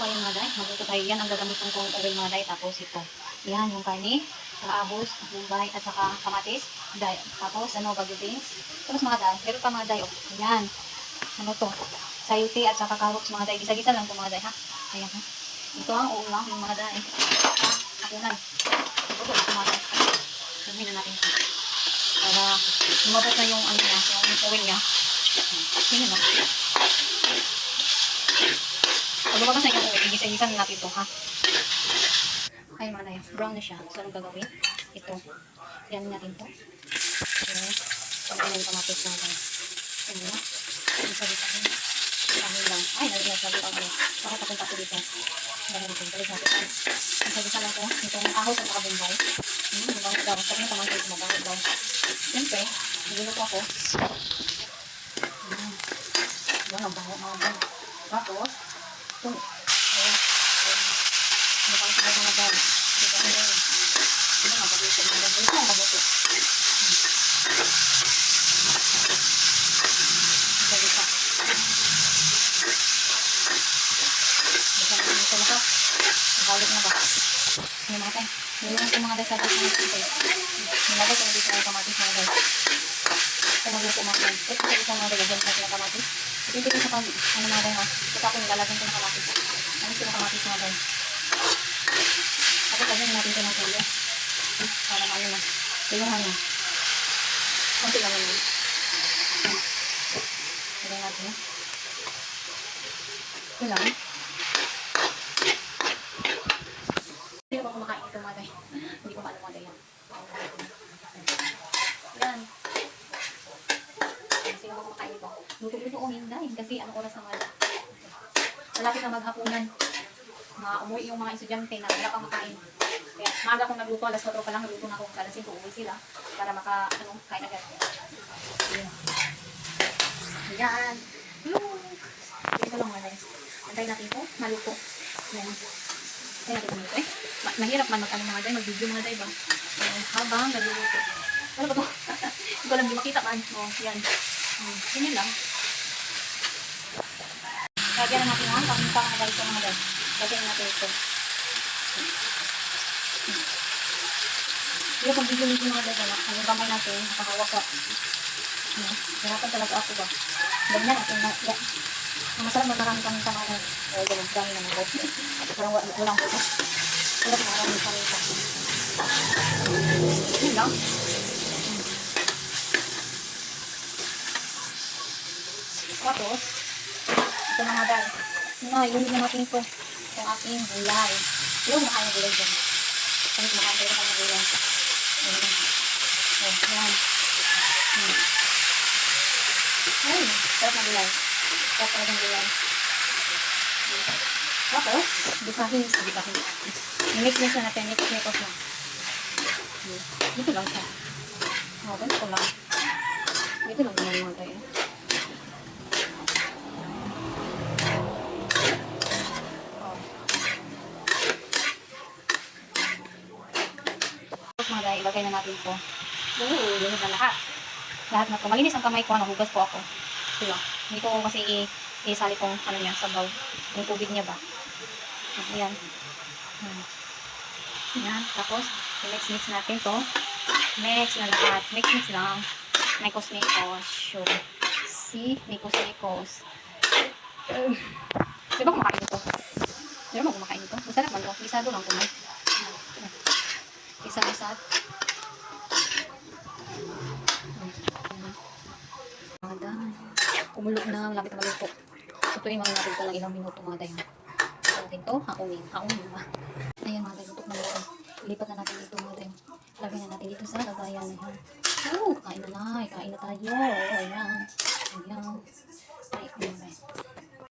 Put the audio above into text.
Ayan mga day, magluto tayo. Yan ang gagamitin kong oil mga day. Tapos ito. Yan yung karne, saka ahos, bumbay, at saka kamatis. Day. Tapos ano, bagyo beans. Tapos mga day, meron pa mga day. Oh. Yan. Ano to? Sayuti at saka carrots mga day. Gisa-gisa lang to mga day ha. Ayan ha. Ito ang ulam yung mga day. Akunan. Ito mga day. Sabihin na natin ito. Para lumabot na yung ano niya, yung oil niya. Tingnan na. Pag lumabas na yung oil, igisa-gisa na natin ito ha. Ay mga day, brown na siya. So anong gagawin? Ito. Yan natin ito. Ayan. Pagkain yung kamatis mga day. Ayan. Isa-gisahin. Dahil lang. Ay, nagsasabi ako. Bakit akong tapo dito? Dahil natin. Balik natin. Isa-gisa lang ito. Itong ahos at kabumbay. Mabango daw. Sabi ng kamatis, mabango daw. Siyempre, naguluto ako. Yan ang bango mga day. Tapos, ito. Ayan. Mabango sila mga day. Ito ang day. Ito ang mabaguto. Ito ang mabaguto. Isa-gisa. Ito na ka. Balik na ba? Ano mga tayo? Nilungan ko mga day sa ating mga tayo. Nilagay ko dito ang kamatis mga day. Ito magluto mga day. Ito sa isang mga day. Gagawin natin ang kamatis. Ito ko sa pag, ano mga day ha. Ito ako nilalagyan ko ng kamatis. Namis ko ng kamatis mga day. Tapos lagyan natin ito ng tulo. Para maano na. Tulungan na. Kunti lang yun. Lagyan natin. Ito lang. Hindi ko kumakain ito mga day. Hindi ko maalam mga day yan. Yan. Sino ko kumakain ito? Luto-luto ko hindi. Kasi anong oras naman. Malapit na maghapunan. Umuwi yung mga estudyante na wala pang makain. Kaya maaga akong nagluto. Alas 4 pa lang nagluto na akong alas 5 uwi sila. Para kain agad. Yan. Ito lang mga day. Antayin natin ito. Maluto. Yan. Kaya natin maluto eh. Mahirap man mga day. Mag-video mga day ba? Habang nagluluto. Ano ba ito? Hindi ko alam. Di makita man. Yan. Ganyan lang. Lagyan na natin ang paminta mga day. Ito mga day. Lagyan natin ito. Hindi pag video nito mga day. Ang kamay natin. Nakahawak ka. Hirapan talaga ako ba? Ganyan natin na. Ang masarap marami kami sa mga ganun. Dami na mga day. Parang walang puto. Walang marami kami sa yun lang. Tapos, ito mga day. Ilulog na natin ito. Yung aking gulay. Yung kumakain ng gulay dyan. Kami kumakain tayo ng gulay. Yan. Ay, sarap na gulay. Sarap talaga ng gulay. Tapos, bisahin. I-mix na natin. Mix lang. Dito lang siya. Ganito lang. Dito lang yung mga tayo. Mga day, ilagay na natin ito. Lunod na lahat. Lahat na ito. Malinis ang kamay ko. Nahugas po ako. Ito lang. Hindi ko kasi isali kong ano niya, sabaw. Yung tubig niya ba. Ayan. Ayan. Tapos, i-mix natin ito. Mix na lahat. Mix lang. Nikos. Sure. Si Nikos. Diba kumakain ito? Diba kumakain ito? Masarap man ito. Gisado lang kumay. Isa-isa. Umulog na, malapit na maluto. Tutuin mga natin ito ng ilang minuto mga day. Natin ito, haunin ba? Ayan mga day, lutok na luto. Ilipat na natin dito mga day. Lagay na natin dito sa lagayan. Kain na tayo. Ayan. Ay, mga day.